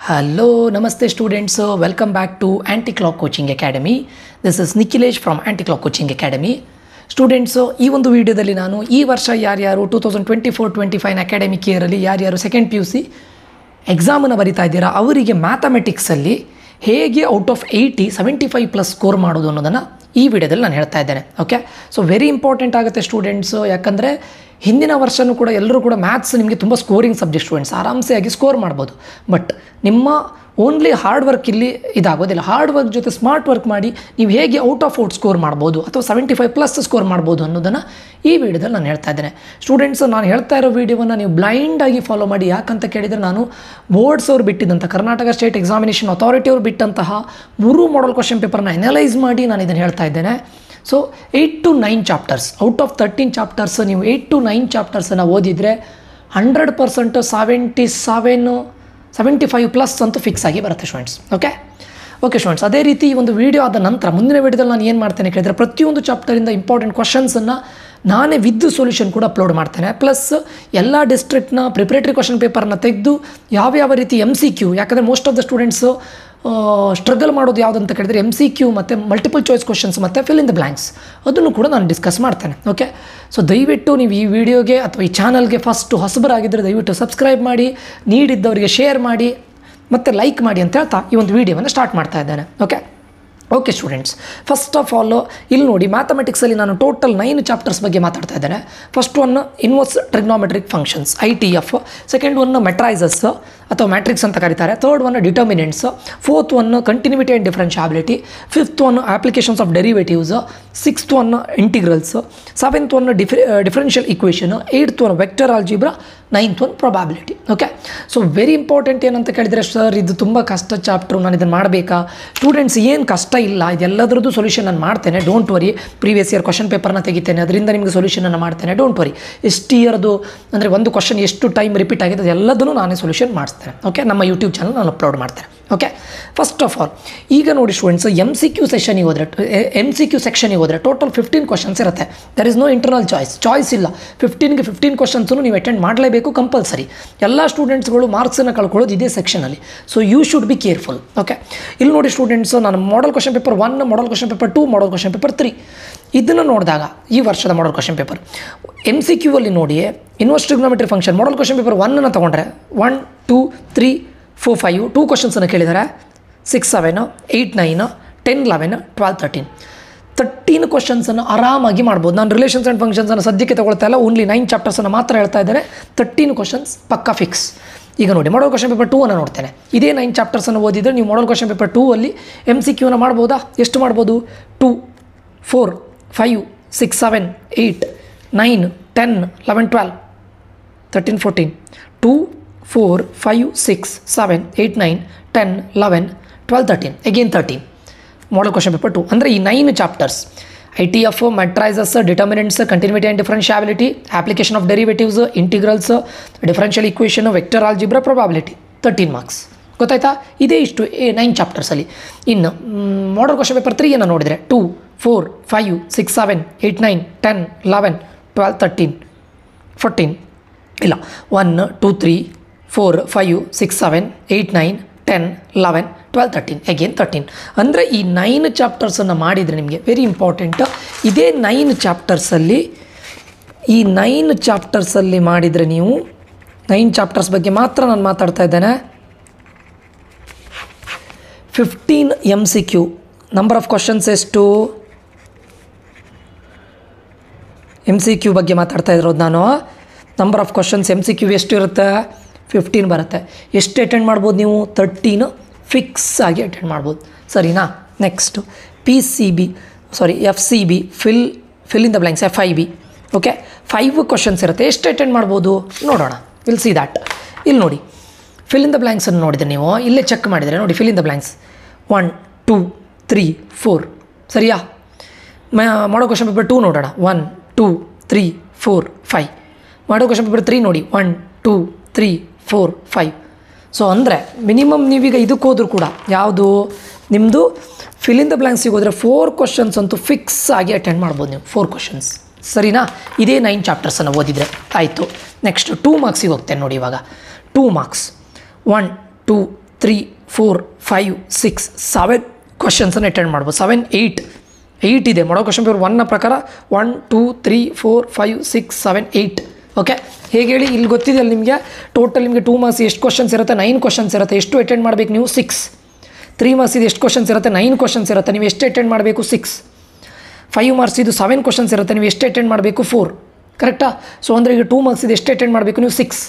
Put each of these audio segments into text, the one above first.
Hello, Namaste students. Welcome back to Anti-Clock Coaching Academy. This is Nikhilesh from Anti-Clock Coaching Academy. Students ಈ ಒಂದು ವಿಡಿಯೋದಲ್ಲಿ ನಾನು ಈ ವರ್ಷ ಯಾರ್ಯಾರು 2024-25 ಅಕಾಡೆಮಿಕ್ ಇಯರಲ್ಲಿ ಯಾರ್ಯಾರು ಸೆಕೆಂಡ್ PUC ಎಕ್ಸಾಮನ್ನು ಬರಿತಾ ಇದ್ದೀರಾ ಅವರಿಗೆ ಮ್ಯಾಥಮೆಟಿಕ್ಸಲ್ಲಿ ಹೇಗೆ ಔಟ್ ಆಫ್ 80 75+ ಸ್ಕೋರ್ ಮಾಡೋದು ಅನ್ನೋದನ್ನು ಈ ವಿಡಿಯೋದಲ್ಲಿ ನಾನು ಹೇಳ್ತಾ ಇದ್ದೇನೆ. ಓಕೆ, ಸೊ ವೆರಿ ಇಂಪಾರ್ಟೆಂಟ್ ಆಗುತ್ತೆ ಸ್ಟೂಡೆಂಟ್ಸು, ಯಾಕಂದರೆ ಹಿಂದಿನ ವರ್ಷವೂ ಕೂಡ ಎಲ್ಲರೂ ಕೂಡ ಮ್ಯಾಥ್ಸ್ ನಿಮಗೆ ತುಂಬ ಸ್ಕೋರಿಂಗ್ ಸಬ್ಜೆಕ್ಟ್ ಸ್ಟೂಡೆಂಟ್ಸ್ ಆರಾಮ್ಸೆ ಆಗಿ ಸ್ಕೋರ್ ಮಾಡ್ಬೋದು. ಬಟ್ ನಿಮ್ಮ ಓನ್ಲಿ ಹಾರ್ಡ್ ವರ್ಕ್ ಇಲ್ಲಿ ಇದಾಗೋದಿಲ್ಲ. ಹಾರ್ಡ್ ವರ್ಕ್ ಜೊತೆ ಸ್ಮಾರ್ಟ್ ವರ್ಕ್ ಮಾಡಿ ನೀವು ಹೇಗೆ ಔಟ್ ಆಫ್ ಔಟ್ ಸ್ಕೋರ್ ಮಾಡ್ಬೋದು ಅಥವಾ 75+ ಸ್ಕೋರ್ ಮಾಡ್ಬೋದು ಅನ್ನೋದನ್ನು ಈ ವಿಡಿಯೋದಲ್ಲಿ ನಾನು ಹೇಳ್ತಾ ಇದ್ದೇನೆ. ಸ್ಟೂಡೆಂಟ್ಸ್, ನಾನು ಹೇಳ್ತಾ ಇರೋ ವಿಡಿಯೋವನ್ನು ನೀವು ಬ್ಲೈಂಡಾಗಿ ಫಾಲೋ ಮಾಡಿ. ಯಾಕಂತ ಕೇಳಿದರೆ ನಾನು ಬೋರ್ಡ್ಸ್ ಅವ್ರು ಬಿಟ್ಟಿದ್ದಂಥ ಕರ್ನಾಟಕ ಸ್ಟೇಟ್ ಎಕ್ಸಾಮಿನೇಷನ್ ಅಥಾರಿಟಿ ಅವ್ರು ಬಿಟ್ಟಂತಹ 3 ಮಾಡೆಲ್ ಕ್ವಶನ್ ಪೇಪರ್ನ ಅನಲೈಸ್ ಮಾಡಿ ನಾನು ಇದನ್ನು ಹೇಳ್ತಾ ಇದ್ದೇನೆ. So 8 to 9 chapters out of 13 chapters ನೀವು 8 to 9 ಚಾಪ್ಟರ್ಸನ್ನು ಓದಿದರೆ 100% 75+ ಅಂತೂ ಫಿಕ್ಸ್ ಆಗಿ ಬರುತ್ತೆ ಸ್ಟೂಡೆಂಟ್ಸ್. ಓಕೆ ಸ್ಟೂಡೆಂಟ್ಸ್, ಅದೇ ರೀತಿ ಈ ಒಂದು ವಿಡಿಯೋ ಆದ ನಂತರ ಮುಂದಿನ ವಿಡಿಯೋದಲ್ಲಿ ನಾನು ಏನು ಮಾಡ್ತೇನೆ ಕೇಳಿದರೆ ಪ್ರತಿಯೊಂದು ಚಾಪ್ಟರಿಂದ ಇಂಪಾರ್ಟೆಂಟ್ ಕ್ವಶನ್ಸನ್ನು ನಾನೇ ವಿತ್ ಸೊಲ್ಯೂಷನ್ ಕೂಡ ಅಪ್ಲೋಡ್ ಮಾಡ್ತೇನೆ. ಪ್ಲಸ್ ಎಲ್ಲ ಡಿಸ್ಟ್ರಿಕ್ಟ್ನ ಪ್ರಿಪ್ರೇಟರಿ ಕ್ವಶನ್ ಪೇಪರ್ನ ತೆಗೆದು ಯಾವ ರೀತಿ MCQ, ಯಾಕಂದರೆ most of the students struggle ಮಾಡೋದು ಯಾವುದಂತ ಕೇಳಿದರೆ MCQ ಮತ್ತು ಮಲ್ಟಿಪಲ್ ಚಾಯ್ಸ್ ಕ್ವಶನ್ಸ್ ಮತ್ತು ಫಿಲ್ ಇನ್ ದ ಬ್ಲ್ಯಾಂಕ್ಸ್, ಅದನ್ನು ಕೂಡ ನಾನು ಡಿಸ್ಕಸ್ ಮಾಡ್ತೇನೆ. ಓಕೆ, ಸೊ ದಯವಿಟ್ಟು ನೀವು ಈ ವಿಡಿಯೋಗೆ ಅಥವಾ ಈ ಚಾನಲ್ಗೆ ಫಸ್ಟು ಹೊಸಬರಾಗಿದ್ದರೆ ದಯವಿಟ್ಟು ಸಬ್ಸ್ಕ್ರೈಬ್ ಮಾಡಿ, ನೀಡಿದ್ದವರಿಗೆ ಶೇರ್ ಮಾಡಿ ಮತ್ತು ಲೈಕ್ ಮಾಡಿ ಅಂತ ಹೇಳ್ತಾ ಈ ಒಂದು ವಿಡಿಯೋವನ್ನು ಸ್ಟಾರ್ಟ್ ಮಾಡ್ತಾ ಇದ್ದೇನೆ. Okay students, first of all ಇಲ್ಲಿ ನೋಡಿ, ಮ್ಯಾಥಮೆಟಿಕ್ಸಲ್ಲಿ ನಾನು ಟೋಟಲ್ 9 ಚಾಪ್ಟರ್ಸ್ ಬಗ್ಗೆ ಮಾತಾಡ್ತಾ ಇದ್ದೇನೆ. First one inverse trigonometric functions ITF, second one matrices ಅಥವಾ ಮ್ಯಾಟ್ರಿಕ್ಸ್ ಅಂತ ಕರೀತಾರೆ, third one determinants, fourth one continuity and differentiability, fifth one applications of derivatives, sixth one integrals, seventh one differential equation, eighth one vector algebra, ninth one probability. Okay, so very important ಏನಂತ ಕೇಳಿದರೆ sir ಇದು ತುಂಬ ಕಷ್ಟ chapter, ನಾನು ಇದನ್ನು ಮಾಡಬೇಕಾ? Students, ಏನು ಕಷ್ಟ ಇಲ್ಲ, ಇದೆಲ್ಲದರದ್ದು ಸೊಲ್ಯೂಷನ್ ನಾನು ಮಾಡ್ತೇನೆ, don't worry. Previous year question ಪೇಪರ್ನ ತೆಗಿತೇನೆ, ಅದರಿಂದ ನಿಮಗೆ ಸೊಲ್ಯೂಷನನ್ನು ಮಾಡ್ತೇನೆ, ಡೋಂಟ್ ವರಿ. ಎಷ್ಟು ಇಯರ್ದು ಅಂದರೆ ಒಂದು ಕ್ವಶನ್ ಎಷ್ಟು ಟೈಮ್ ರಿಪೀಟ್ ಆಗಿದೆ ಅದೆಲ್ಲದನ್ನು ನಾನೇ ಸೊಲ್ಯೂಷನ್ ಮಾಡಿಸ್ತೇನೆ. ಓಕೆ, ನಮ್ಮ ಯೂಟ್ಯೂಬ್ ಚಾನಲ್ ನಾನು ಅಪ್ಲೋಡ್ ಮಾಡ್ತೇನೆ. ಓಕೆ, ಫಸ್ಟ್ ಆಫ್ ಆಲ್ ಈಗ ನೋಡಿ ಸ್ಟೂಡೆಂಟ್ಸ್, MCQ ಸೆಕ್ಷನಿಗೆ ಹೋದರೆ ಟೋಟಲ್ 15 ಕ್ವಶನ್ಸ್ ಇರುತ್ತೆ. There is no internal choice ಇಲ್ಲ. 15 ಕ್ವಶನ್ಸನ್ನು ನೀವು ಅಟೆಂಡ್ ಮಾಡಲೇಬೇಕು ಕಂಪಲ್ಸರಿ. ಎಲ್ಲ ಸ್ಟೂಡೆಂಟ್ಸ್ಗಳು ಮಾರ್ಕ್ಸನ್ನು ಕಳ್ಕೊಳ್ಳೋದು ಇದೇ ಸೆಕ್ಷನಲ್ಲಿ. So you should be careful. Okay, ಇಲ್ಲಿ ನೋಡಿ ಸ್ಟೂಡೆಂಟ್ಸ್, ನಾನು model question paper 1, model question paper 2, model question paper 3 ಇದನ್ನು ನೋಡಿದಾಗ ಈ ವರ್ಷದ ಮಾಡೆಲ್ ಕ್ವಶನ್ ಪೇಪರ್ MCQ ಅಲ್ಲಿ ನೋಡಿ, inverse trigonometry function model question paper 1 ತೊಗೊಂಡ್ರೆ 1, 2, 3, 4, 5 2 ಕ್ವಶನ್ಸನ್ನು ಕೇಳಿದ್ದಾರೆ. 6, 7, 8, 9, 10, 11, 12, 13 ಕ್ವಶನ್ಸನ್ನು ಆರಾಮಾಗಿ ಮಾಡ್ಬೋದು. ನಾನು ರಿಲೇಷನ್ಸ್ ಆ್ಯಂಡ್ ಫಂಕ್ಷನ್ಸನ್ನು ಸದ್ಯಕ್ಕೆ ತೊಗೊಳ್ತಾ ಇಲ್ಲ, ಓನ್ಲಿ 9 ಚಾಪ್ಟರ್ಸನ್ನು ಮಾತ್ರ ಹೇಳ್ತಾ ಇದ್ದೇನೆ. 13 ಕ್ವಶನ್ಸ್ ಪಕ್ಕಾ ಫಿಕ್ಸ್. ಈಗ ನೋಡಿ, ಮಾಡೆಲ್ ಕ್ವಶನ್ ಪೇಪರ್ 2 ಅನ್ನು ನೋಡ್ತೇನೆ. ಇದೇ 9 ಚಾಪ್ಟರ್ಸನ್ನು ಓದಿದರೆ ನೀವು ಮಾಡೆಲ್ ಕ್ವಶನ್ ಪೇಪರ್ 2 ಅಲ್ಲಿ MCQನ ಮಾಡ್ಬೋದಾ? ಎಷ್ಟು ಮಾಡ್ಬೋದು? 2, 4, 5, 6, 7, 8, 9, 10, 11, 12, 13, 14, 2, 4, 5, 6, 7, 8, 9, 10, 11, 12, 13, again 13 ಮಾಡೆಲ್ ಕ್ವಶನ್ ಪೇಪರ್ 2. ಅಂದರೆ ಈ 9 chapters ITF, matrices, determinants, continuity and differentiability, application of derivatives, integrals, differential equation, vector algebra, probability, 13 marks. ಗೊತ್ತಾಯ್ತಾ? ಇದೇ ಇಷ್ಟು 9 ಚಾಪ್ಟರ್ಸಲ್ಲಿ. ಇನ್ನು ಮಾಡೆಲ್ ಕ್ವಶನ್ ಪೇಪರ್ 3 ನೋಡಿದರೆ 2, 4, 5, 6, 7, 8, 9, 10, 11, 12, 13, 14 ಇಲ್ಲ 1, 2, 3, 4, 5, 6, 7, 8, 9, 10, 11, 12, 13 again 13. ಅಂದರೆ ಈ 9 ಚಾಪ್ಟರ್ಸನ್ನು ಮಾಡಿದರೆ ನಿಮಗೆ ವೆರಿ ಇಂಪಾರ್ಟೆಂಟ್. ಇದೇ 9 ಚಾಪ್ಟರ್ಸಲ್ಲಿ ಮಾಡಿದರೆ ನೀವು 9 ಚಾಪ್ಟರ್ಸ್ ಬಗ್ಗೆ ಮಾತ್ರ ನಾನು ಮಾತಾಡ್ತಾ ಇದ್ದೇನೆ. 15 MCQ, ನಂಬರ್ ಆಫ್ ಕ್ವಶನ್ಸ್ ಎಷ್ಟು? MCQ ಬಗ್ಗೆ ಮಾತಾಡ್ತಾ ಇರೋದು ನಾನು. ನಂಬರ್ ಆಫ್ ಕ್ವಶನ್ಸ್ MCQ ಎಷ್ಟು ಇರುತ್ತೆ? 15 ಬರುತ್ತೆ. ಎಷ್ಟು ಅಟೆಂಡ್ ಮಾಡ್ಬೋದು ನೀವು? 13 ಫಿಕ್ಸ್ ಆಗಿ ಅಟೆಂಡ್ ಮಾಡ್ಬೋದು. ಸರಿನಾ? Next FCB fill in the blanks, FIB. Okay, 5 questions ಇರುತ್ತೆ. ಎಷ್ಟು ಅಟೆಂಡ್ ಮಾಡ್ಬೋದು ನೋಡೋಣ. Will see that. ಇಲ್ಲಿ ನೋಡಿ, ಫಿಲ್ ಇನ್ ದ ಬ್ಲ್ಯಾಂಕ್ಸನ್ನು ನೋಡಿದರೆ ನೀವು ಇಲ್ಲೇ ಚೆಕ್ ಮಾಡಿದರೆ ನೋಡಿ, ಫಿಲ್ ಇನ್ ದ ಬ್ಲ್ಯಾಂಕ್ಸ್ 1, 2, 3, 4 ಸರಿಯಾ? ಮಾಡೋ ಕ್ವಶನ್ ಪೇಪರ್ 2 ನೋಡೋಣ. 1, 2, 3, 4, 5 ಮಾಡೋ ಕ್ವಶನ್ ಪೇಪರ್ 3 ನೋಡಿ. 1, 2, 3, 4, 5. ಸೊ ಅಂದರೆ ಮಿನಿಮಮ್ ನೀವೀಗ ಇದಕ್ಕೆ ಹೋದರೂ ಕೂಡ ಯಾವುದು ನಿಮ್ಮದು ಫಿಲ್ ಇನ್ ದ ಬ್ಲ್ಯಾಂಕ್ಸಿಗೆ ಹೋದರೆ 4 ಕ್ವಶನ್ಸ್ ಅಂತೂ ಫಿಕ್ಸ್ ಆಗಿ ಅಟೆಂಡ್ ಮಾಡ್ಬೋದು ನೀವು. 4 ಕ್ವಶನ್ಸ್ ಸರಿನಾ? ಇದೇ 9 ಚಾಪ್ಟರ್ಸನ್ನು ಓದಿದರೆ ಆಯಿತು. ನೆಕ್ಸ್ಟ್ 2 ಮಾರ್ಕ್ಸಿಗೆ ಹೋಗ್ತೇನೆ ನೋಡಿ. ಇವಾಗ 2 ಮಾರ್ಕ್ಸ್ 1, 2, 3 4 5 6 7 ಕ್ವಶನ್ಸನ್ನು ಅಟೆಂಡ್ ಮಾಡ್ಬೋದು. 7 8 ಇದೆ ಮಾಡಲ್ ಕ್ವಶನ್ ಪೇಪರ್ 1ನ ಪ್ರಕಾರ. 1 2 3 4 5 6 7 8. ಓಕೆ, ಹೇಗೆ ಹೇಳಿ, ಇಲ್ಲಿ ಗೊತ್ತಿದೆಯಲ್ಲ ನಿಮಗೆ ಟೋಟಲ್ ನಿಮಗೆ 2 ಮಾರ್ಕ್ಸ್ ಎಷ್ಟು ಕ್ವಶನ್ಸ್ ಇರುತ್ತೆ? 9 ಕ್ವಶನ್ಸ್ ಇರುತ್ತೆ. ಎಷ್ಟು ಅಟೆಂಡ್ ಮಾಡಬೇಕು ನೀವು? 6. 3 ಮಾರ್ಕ್ಸ್ ಇದು ಎಷ್ಟು ಕ್ವಶನ್ಸ್ ಇರುತ್ತೆ? 9 ಕ್ವಶನ್ಸ್ ಇರುತ್ತೆ. ನೀವು ಎಷ್ಟು ಅಟೆಂಡ್ ಮಾಡಬೇಕು? 6. 5 ಮಾರ್ಕ್ಸ್ ಇದು 7 ಕ್ವಶನ್ಸ್ ಇರುತ್ತೆ. ನೀವು ಎಷ್ಟು ಅಟೆಂಡ್ ಮಾಡಬೇಕು? 4. ಕರೆಕ್ಟಾ? ಸೊ ಅಂದರೆ ಈಗ 2 ಮಾರ್ಕ್ಸ್ ಇದು ಎಷ್ಟು ಅಟೆಂಡ್ ಮಾಡಬೇಕು ನೀವು? 6.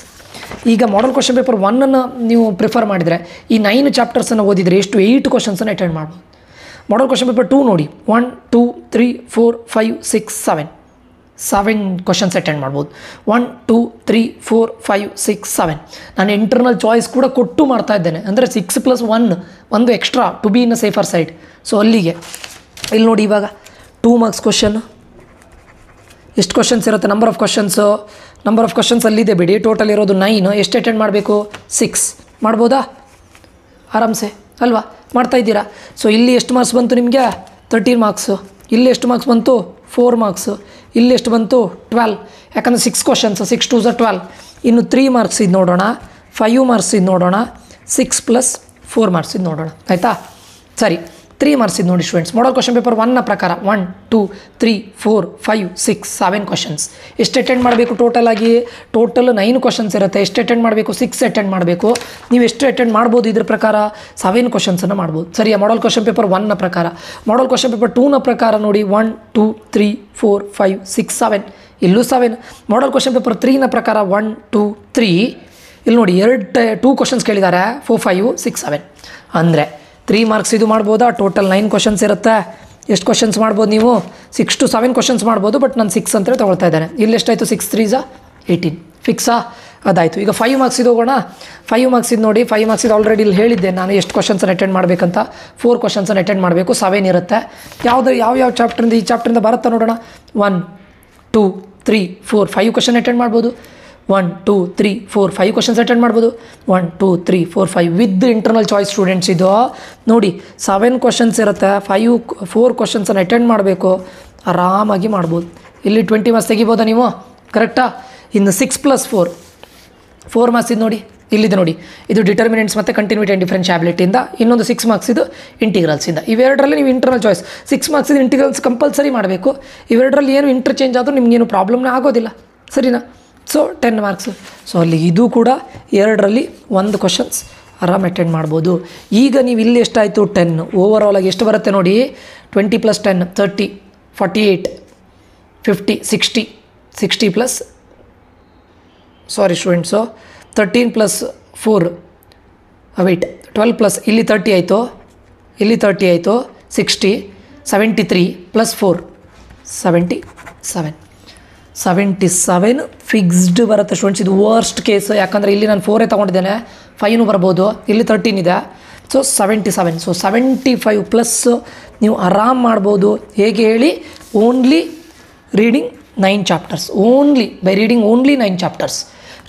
ಈಗ ಮಾಡಲ್ ಕ್ವಶನ್ ಪೇಪರ್ 1ಅನ್ನು ನೀವು ಪ್ರಿಫರ್ ಮಾಡಿದರೆ ಈ 9 ಚಾಪ್ಟರ್ಸನ್ನು ಓದಿದರೆ ಎಷ್ಟು 8 ಕ್ವಶನ್ಸನ್ನು ಅಟೆಂಡ್ ಮಾಡ್ಬೋದು. ಮಾಡಲ್ ಕ್ವಶನ್ ಪೇಪರ್ 2 ನೋಡಿ, 1 2 3 4 5 6 7 ಕ್ವಶನ್ಸ್ ಅಟೆಂಡ್ ಮಾಡ್ಬೋದು. 1 2 3 4 5 6 7. ನಾನು ಇಂಟರ್ನಲ್ ಚಾಯ್ಸ್ ಕೂಡ ಕೊಟ್ಟು ಮಾಡ್ತಾ ಇದ್ದೇನೆ, ಅಂದರೆ 6+1 ಒಂದು extra to be in a safer side. So ಅಲ್ಲಿಗೆ ಇಲ್ಲಿ ನೋಡಿ, ಇವಾಗ 2 ಮಾರ್ಕ್ಸ್ ಕ್ವಶನ್ ಎಷ್ಟು ಕ್ವಶನ್ಸ್ ಇರುತ್ತೆ? ನಂಬರ್ ಆಫ್ ಕ್ವಶನ್ಸ್ ಅಲ್ಲಿದೆ ಬಿಡಿ. ಟೋಟಲ್ ಇರೋದು 9. ಎಷ್ಟು ಅಟೆಂಡ್ ಮಾಡಬೇಕು? 6 ಮಾಡ್ಬೋದಾ? ಆರಾಮ್ಸೆ ಅಲ್ವಾ? ಮಾಡ್ತಾ ಇದ್ದೀರಾ? ಸೊ ಇಲ್ಲಿ ಎಷ್ಟು ಮಾರ್ಕ್ಸ್ ಬಂತು ನಿಮಗೆ? 13 ಮಾರ್ಕ್ಸು. ಇಲ್ಲಿ ಎಷ್ಟು ಮಾರ್ಕ್ಸ್ ಬಂತು? 4 ಮಾರ್ಕ್ಸು. ಇಲ್ಲಿ ಎಷ್ಟು ಬಂತು? 12. ಯಾಕಂದರೆ 6 ಕ್ವಶನ್ಸ್, 6 2 12. ಇನ್ನು 3 ಮಾರ್ಕ್ಸ್ ಇದು ನೋಡೋಣ, 5 ಮಾರ್ಕ್ಸ್ ಇದು ನೋಡೋಣ, 6 + 4 ಮಾರ್ಕ್ಸ್ ಇದು ನೋಡೋಣ. ಆಯಿತಾ? ಸರಿ, 3 ಮಾರ್ಕ್ಸ್ ಇದು ನೋಡಿ ಸ್ಟೂಡೆಂಟ್ಸ್. ಮಾಡಲ್ ಕ್ವಶನ್ ಪೇಪರ್ 1ನ ಪ್ರಕಾರ 1 2 3 4 5 6 7 ಕ್ವಶನ್ಸ್. ಎಷ್ಟು ಅಟೆಂಡ್ ಮಾಡಬೇಕು ಟೋಟಲ್ ಆಗಿ? ಟೋಟಲ್ 9 ಕ್ವಶನ್ಸ್ ಇರುತ್ತೆ. ಎಷ್ಟು ಅಟೆಂಡ್ ಮಾಡಬೇಕು? 6 ಅಟೆಂಡ್ ಮಾಡಬೇಕು. ನೀವು ಎಷ್ಟು ಅಟೆಂಡ್ ಮಾಡ್ಬೋದು ಇದ್ರ ಪ್ರಕಾರ? 7 ಕ್ವಶನ್ಸನ್ನು ಮಾಡ್ಬೋದು. ಸರಿಯಾ? ಮಾಡಲ್ ಕ್ವಶನ್ ಪೇಪರ್ 1ನ ಪ್ರಕಾರ. ಮಾಡಲ್ ಕ್ವಶನ್ ಪೇಪರ್ 2ನ ಪ್ರಕಾರ ನೋಡಿ, 1 2 3 4 5 6 7. ಇಲ್ಲೂ 7. ಮಾಡಲ್ ಕ್ವಶನ್ ಪೇಪರ್ 3ನ ಪ್ರಕಾರ 1 2 3. ಇಲ್ಲಿ ನೋಡಿ 2 ಕ್ವಶನ್ಸ್ ಕೇಳಿದ್ದಾರೆ, 4 5 6 7. ಅಂದರೆ 3 ಮಾರ್ಕ್ಸ್ ಇದು ಮಾಡ್ಬೋದಾ? ಟೋಟಲ್ 9 ಕ್ವಶನ್ಸ್ ಇರುತ್ತೆ. ಎಷ್ಟು ಕ್ವಶನ್ಸ್ ಮಾಡ್ಬೋದು ನೀವು? 6 to 7 ಕ್ವಶನ್ಸ್ ಮಾಡ್ಬೋದು. ಬಟ್ ನಾನು 6 ಅಂತೇಳಿ ತೊಗೊಳ್ತಾ ಇದ್ದೇನೆ. ಇಲ್ಲಿ ಎಷ್ಟಾಯಿತು? 6 3s 18. ಫಿಕ್ಸಾ? ಅದಾಯಿತು. ಈಗ 5 ಮಾರ್ಕ್ಸ್ ಇದು ಹೋಗೋಣ. 5 ಮಾರ್ಕ್ಸ್ ಇದು ನೋಡಿ, 5 ಮಾರ್ಕ್ಸ್ ಇದು ಆಲ್ರೆಡಿ ಇಲ್ಲಿ ಹೇಳಿದ್ದೆ ನಾನು ಎಷ್ಟು ಕ್ವಶನ್ಸನ್ನು ಅಟೆಂಡ್ ಮಾಡಬೇಕಂತ. 4 ಕ್ವಶನ್ಸನ್ನು ಅಟೆಂಡ್ ಮಾಡಬೇಕು. 7 ಇರುತ್ತೆ. ಯಾವ ಚಾಪ್ಟ್ರಿಂದ ಈ ಚಾಪ್ಟ್ರಿಂದ ಬರುತ್ತಾ ನೋಡೋಣ. 1 2 3 4 5 ಕ್ವಶನ್ ಅಟೆಂಡ್ ಮಾಡ್ಬೋದು. 1 2 3 4 5 ಕ್ವಶನ್ಸ್ ಅಟೆಂಡ್ ಮಾಡ್ಬೋದು. 1 2 3 4 5 ವಿತ್ ಇಂಟರ್ನಲ್ ಚಾಯ್ಸ್ ಸ್ಟೂಡೆಂಟ್ಸ್. ಇದು ನೋಡಿ 7 ಕ್ವಶನ್ಸ್ ಇರುತ್ತೆ. 4 ಕ್ವಶನ್ಸನ್ನು ಅಟೆಂಡ್ ಮಾಡಬೇಕು. ಆರಾಮಾಗಿ ಮಾಡ್ಬೋದು. ಇಲ್ಲಿ 20 ಮಾರ್ಕ್ಸ್ ತೆಗಿಬೋದಾ ನೀವು? ಕರೆಕ್ಟಾ? ಇನ್ನು 6 + 4 ಮಾರ್ಕ್ಸ್ ಇದು ನೋಡಿ, ಇಲ್ಲಿದೆ ನೋಡಿ. ಇದು ಡಿಟರ್ಮಿನೆಂಟ್ಸ್ ಮತ್ತು ಕಂಟಿನ್ಯೂಟಿ ಆ್ಯಂಡ್ ಡಿಫರೆನ್ಷಿಯಾಬಿಲಿಟಿಯಿಂದ. ಇನ್ನೊಂದು 6 ಮಾರ್ಕ್ಸ್ ಇದು ಇಂಟಿಗ್ರಲ್ಸಿಂದ. ಇವೆರಡರಲ್ಲಿ ನೀವು ಇಂಟರ್ನಲ್ ಚಾಯ್ಸ್ 6 ಮಾರ್ಕ್ಸ್ ಇದು ಇಂಟಿಗ್ರಲ್ಸ್ ಕಂಪಲ್ಸರಿ ಮಾಡಬೇಕು. ಇವೆರಡರಲ್ಲಿ ಏನು ಇಂಟರ್ಚೇಂಜ್ ಆದರೂ ನಿಮಗೇನು ಪ್ರಾಬ್ಲಮ್ನೇ ಆಗೋದಿಲ್ಲ. ಸರಿನಾ? So 10 marks. ಸೊ ಅಲ್ಲಿ ಇದು ಕೂಡ 2ರಲ್ಲಿ 1 ಕ್ವಶನ್ಸ್ ಆರಾಮ್ ಅಟೆಂಡ್ ಮಾಡ್ಬೋದು. ಈಗ ನೀವು ಇಲ್ಲಿ ಎಷ್ಟಾಯಿತು? 10. ಓವರಾಲ್ ಆಗಿ ಎಷ್ಟು ಬರುತ್ತೆ ನೋಡಿ? 20 + 10 30 48 50 60 60 plus sorry students 13 + 4 wait 12 plus ಇಲ್ಲಿ 30 ಆಯಿತು, ಇಲ್ಲಿ 30 ಆಯಿತು, 60 73 + 4 77 ಫಿಕ್ಸ್ಡ್ ಬರುತ್ತೆ ಸ್ಟೂಡೆಂಟ್ಸ್. ಇದು ವರ್ಸ್ಟ್ ಕೇಸ್. ಯಾಕಂದರೆ ಇಲ್ಲಿ ನಾನು 4 ತೊಗೊಂಡಿದ್ದೇನೆ, 5 ಬರ್ಬೋದು. ಇಲ್ಲಿ 13 ಇದೆ. ಸೊ 77. ಸೊ 75 ಪ್ಲಸ್ ನೀವು ಆರಾಮ್ ಮಾಡ್ಬೋದು. ಹೇಗೆ ಹೇಳಿ? Only reading 9 chapters. By reading only 9 chapters.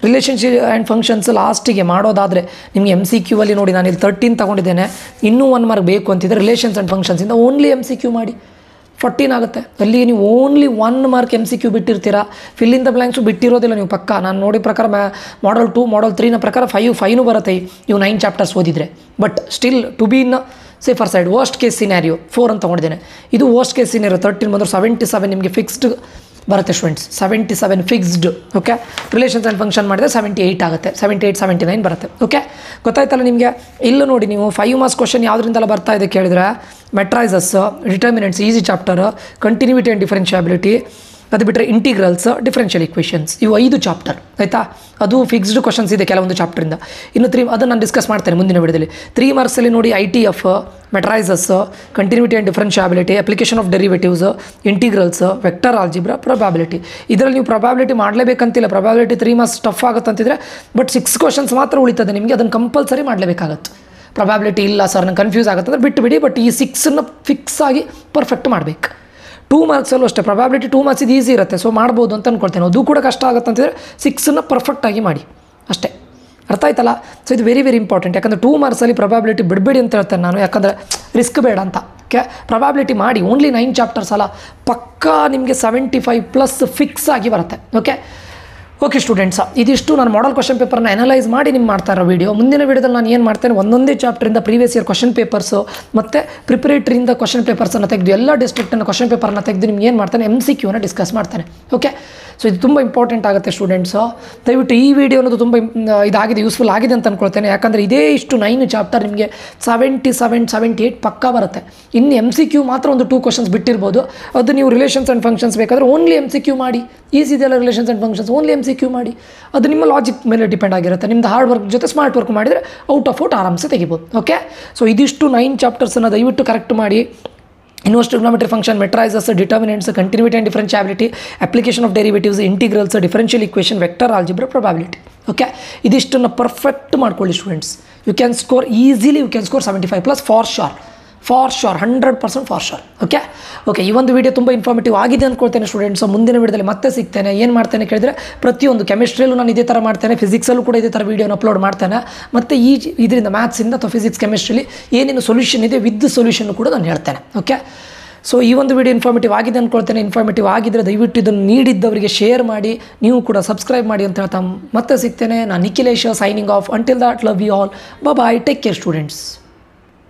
Relationship and functions ಲಾಸ್ಟಿಗೆ ಮಾಡೋದಾದರೆ ನಿಮಗೆ MCQ ಅಲ್ಲಿ ನೋಡಿ, ನಾನು ಇಲ್ಲಿ 13 ತೊಗೊಂಡಿದ್ದೇನೆ. ಇನ್ನೂ 1 ಮಾರ್ಕ್ ಬೇಕು ಅಂತಿದ್ರೆ ರಿಲೇಷನ್ಸ್ ಆ್ಯಂಡ್ ಫಂಕ್ಷನ್ಸಿಂದ ಓನ್ಲಿ MCQ ಮಾಡಿ 14 ಆಗುತ್ತೆ. ಅಲ್ಲಿಗೆ ನೀವು ಓನ್ಲಿ 1 ಮಾರ್ಕ್ MCQ ಬಿಟ್ಟಿರ್ತೀರಾ. ಫಿಲ್ ಇನ್ ದ ಬ್ಲ್ಯಾಂಕ್ಸು ಬಿಟ್ಟಿರೋದಿಲ್ಲ ನೀವು ಪಕ್ಕ. ನಾನು ನೋಡಿ ಪ್ರಕಾರ ಮಾಡಲ್ 2 ಮಾಡಲ್ 3ನ ಪ್ರಕಾರ 5 ಬರುತ್ತೆ ಇವು 9 ಚಾಪ್ಟರ್ಸ್ ಓದಿದರೆ. But still to be in safer side worst case scenario 4 ಅಂತ ತೊಗೊಂಡಿದ್ದೇನೆ. ಇದು ವರ್ಸ್ಟ್ ಕೇಸ್ ಸಿನಾರಿಯೋ 13 ಬಂದರೆ 77 ನಿಮಗೆ ಫಿಕ್ಸ್ಡ್ ಬರುತ್ತೆ students. 77 fixed. Okay, relations and function ಮಾಡಿದರೆ 78 ಆಗುತ್ತೆ. 78 79 ಬರುತ್ತೆ. ಓಕೆ, ಗೊತ್ತಾಯ್ತಲ್ಲ ನಿಮಗೆ? ಇಲ್ಲೂ ನೋಡಿ ನೀವು 5 ಮಾರ್ಕ್ಸ್ ಕ್ವಶನ್ ಯಾವುದರಿಂದೆಲ್ಲ ಬರ್ತಾ ಇದೆ ಕೇಳಿದರೆ, matrices, determinants easy chapter, continuity and differentiability, ಅದು ಬಿಟ್ಟರೆ ಇಂಟಿಗ್ರಲ್ಸ್, ಡಿಫರೆನ್ಷಿಯಲ್ ಇಕ್ವೇಷನ್ಸ್, ಇವು 5 ಚಾಪ್ಟರ್ ಆಯಿತಾ. ಅದು ಫಿಕ್ಸ್ಡ್ ಕ್ವಶನ್ಸ್ ಇದೆ ಕೆಲವೊಂದು ಚಾಪ್ಟರಿಂದ. ಇನ್ನು 3 ಅದನ್ನು ನಾನು ಡಿಸ್ಕಸ್ ಮಾಡ್ತೇನೆ ಮುಂದಿನ ವಿಡಿಯೋದಲ್ಲಿ. 3 ಮಾರ್ಕ್ಸಲ್ಲಿ ನೋಡಿ ITF, matrices, continuity and differentiability, application of derivatives, integrals, vector algebra, probability. ಇದರಲ್ಲಿ ನೀವು ಪ್ರೊಬಾಬಿಲಿಟಿ ಮಾಡಲೇಬೇಕಂತಿಲ್ಲ. ಪ್ರೊಬಾಬಿಲಿಟಿ 3 ಮಾರ್ಕ್ಸ್ ಟಫ್ ಆಗುತ್ತಂತಿದ್ರೆ ಬಟ್ 6 ಕ್ವಶನ್ಸ್ ಮಾತ್ರ ಉಳಿತದೆ ನಿಮಗೆ. ಅದನ್ನು ಕಂಪಲ್ಸರಿ ಮಾಡಲೇಬೇಕಾಗತ್ತೆ. ಪ್ರೊಬಾಬಿಲಿಟಿ ಇಲ್ಲ ಸರ್ ನಂಗೆ ಕನ್ಫ್ಯೂಸ್ ಆಗುತ್ತೆ ಅಂದರೆ ಬಿಟ್ಟುಬಿಡಿ. ಬಟ್ ಈ 6 ಫಿಕ್ಸ್ ಆಗಿ ಪರ್ಫೆಕ್ಟ್ ಮಾಡಬೇಕು. 2 ಮಾರ್ಕ್ಸಲ್ಲೂ ಅಷ್ಟೇ ಪ್ರೊಬಾಬಿಲಿಟಿ 2 ಮಾರ್ಕ್ಸ್ ಇದು ಈಸಿ ಇರುತ್ತೆ. ಸೊ ಮಾಡ್ಬೋದು ಅಂತ ಅಂದ್ಕೊಳ್ತೇನೆ. ಅದು ಕೂಡ ಕಷ್ಟ ಆಗುತ್ತೆ ಅಂತಿದ್ರೆ 6 ಪರ್ಫೆಕ್ಟಾಗಿ ಮಾಡಿ ಅಷ್ಟೇ. ಅರ್ಥ ಆಯ್ತಲ್ಲ? ಸೊ ಇದು ವೆರಿ ಇಂಪಾರ್ಟೆಂಟ್. ಯಾಕಂದರೆ 2 ಮಾರ್ಕ್ಸಲ್ಲಿ ಪ್ರೊಬಾಬಿಲಿಟಿ ಬಿಡಬೇಡಿ ಅಂತ ಹೇಳ್ತೇನೆ ನಾನು. ಯಾಕಂದರೆ ರಿಸ್ಕ್ ಬೇಡ ಅಂತ. ಓಕೆ, ಪ್ರೊಬಾಬಿಲಿಟಿ ಮಾಡಿ. ಓನ್ಲಿ 9 ಚಾಪ್ಟರ್ಸ್ ಅಲ್ಲ, ಪಕ್ಕಾ ನಿಮಗೆ 75 ಪ್ಲಸ್ ಫಿಕ್ಸ್ ಆಗಿ ಬರುತ್ತೆ. ಓಕೆ ಓಕೆ ಸ್ಟೂಡೆಂಟ್ಸ್, ಇದಿಷ್ಟು ನಾನು ಮಾಡೆಲ್ ಕ್ವಶನ್ ಪೇಪರ್ನ ಅನಲೈಸ್ ಮಾಡಿ ನಿಮ್ಗೆ ಮಾಡ್ತಾ ಇರೋ ವೀಡಿಯೋ. ಮುಂದಿನ ವೀಡಿಯೋದಲ್ಲಿ ನಾನು ಏನು ಮಾಡ್ತೇನೆ, ಒಂದೊಂದೇ ಚಾಪ್ಟರಿಂದ ಪ್ರೀವಿಯಸ್ ಇಯರ್ ಕ್ವಶನ್ ಪೇಪರ್ಸು ಮತ್ತು ಪ್ರಿಪರೇಟರಿಯಿಂದ ಕ್ವಶನ್ ಪೇಪರ್ಸನ್ನು ತೆಗೆದು ಎಲ್ಲ ಡಿಸ್ಟ್ರಿಕ್ಟನ್ನು ಕ್ವಶನ್ ಪೇಪರ್ನ ತೆಗೆದು ನಿಮ್ಗೆ ಏನು ಮಾಡ್ತಾನೆ, MCQನ ಡಿಸ್ಕಸ್ ಮಾಡ್ತಾನೆ. ಓಕೆ, ಸೊ ಇದು ತುಂಬ ಇಂಪಾರ್ಟೆಂಟ್ ಆಗುತ್ತೆ ಸ್ಟೂಡೆಂಟ್ಸು. ದಯವಿಟ್ಟು ಈ ವಿಡಿಯೋ ಅನ್ನೋದು ತುಂಬ ಇದಾಗಿದೆ, ಯೂಸ್ಫುಲ್ ಆಗಿದೆ ಅಂತ ಅಂದ್ಕೊಳ್ತೇನೆ. ಯಾಕಂದರೆ ಇದೇ ಇಷ್ಟು 9 ಚಾಪ್ಟರ್ ನಿಮಗೆ 77-78 ಪಕ್ಕಾ ಬರುತ್ತೆ. ಇನ್ನು MCQ ಮಾತ್ರ ಒಂದು 2 ಕ್ವಶನ್ಸ್ ಬಿಟ್ಟಿರ್ಬೋದು. ಅದು ನೀವು ರಿಲೇಷನ್ಸ್ ಆ್ಯಂಡ್ ಫಂಕ್ಷನ್ಸ್ ಬೇಕಾದರೆ ಓನ್ಲಿ MCQ ಮಾಡಿ. ಈಸಿ ಇದೆಯಲ್ಲ relations and functions, only MCQ ಮಾಡಿ. ಅದು ನಿಮ್ಮ ಲಾಜಿಕ್ ಮೇಲೆ ಡಿಪೆಂಡ್ ಆಗಿರುತ್ತೆ. ನಿಮ್ದು ಹಾರ್ಡ್ ವರ್ಕ್ ಜೊತೆ ಸ್ಮಾರ್ಟ್ ವರ್ಕ್ ಮಾಡಿದರೆ ಔಟ್ ಆಫ್ ಆರಾಮ್ಸೆ ತೆಗಿಬೋದು. ಓಕೆ, ಸೊ ಇದಿಷ್ಟು 9 ಚಾಪ್ಟರ್ಸನ್ನು ದಯವಿಟ್ಟು ಕರೆಕ್ಟ್ ಮಾಡಿ. Inverse trigonometry function, matrices, determinants, continuity and differentiability, application of derivatives, integrals, differential equation, vector algebra, probability. Okay, ಇದಿಷ್ಟನ್ನು ಪರ್ಫೆಕ್ಟ್ ಮಾಡ್ಕೊಳ್ಳಿ students. You can score easily, you can score 75+ for sure, 100% for sure. Okay, ಈ ಒಂದು video ತುಂಬ informative ಆಗಿದೆ ಅಂದ್ಕೊಳ್ತೇನೆ students. ಮುಂದಿನ ವಿಡಿಯೋದಲ್ಲಿ ಮತ್ತೆ ಸಿಗ್ತೇನೆ. ಏನು ಮಾಡ್ತೇನೆ ಕೇಳಿದರೆ, ಪ್ರತಿಯೊಂದು ಕೆಮಿಸ್ಟ್ರಿಯಲ್ಲೂ ನಾನು ಇದೇ ಥರ ಮಾಡ್ತೇನೆ, ಫಿಸಿಕ್ಸಲ್ಲೂ ಕೂಡ ಇದೇ ಥರ ವೀಡಿಯೋನ ಅಪ್ಲೋಡ್ ಮಾಡ್ತೇನೆ. ಮತ್ತು ಇದರಿಂದ ಮ್ಯಾಥ್ಸಿಂದ ಅಥವಾ ಫಿಸಿಕ್ಸ್ ಕೆಮಿಸ್ಟ್ರಿಲಿ ಏನೇನು ಸೊಲ್ಯೂಷನ್ ಇದೆ ವಿತ್ ಸೊಲ್ಯೂಷನ್ ಕೂಡ ನಾನು ಹೇಳ್ತೇನೆ. ಓಕೆ, ಸೊ ಈ ಒಂದು ವಿಡಿಯೋ ಇನ್ಫಾರ್ಮೇಟಿವ್ ಆಗಿದೆ ಅಂದ್ಕೊಳ್ತೇನೆ. ಇನ್ಫಾರ್ಮೇಟಿವ್ ಆಗಿದ್ದರೆ ದಯವಿಟ್ಟು ಇದನ್ನು ನೀಡಿದ್ದವರಿಗೆ ಶೇರ್ ಮಾಡಿ, ನೀವು ಕೂಡ ಸಬ್ಸ್ಕ್ರೈಬ್ ಮಾಡಿ ಅಂತ ಹೇಳ್ತಾ ಮತ್ತೆ ಸಿಗ್ತೇನೆ. ನಾನು Nikhilesh, signing off. Until that, love you all, bye, take care students.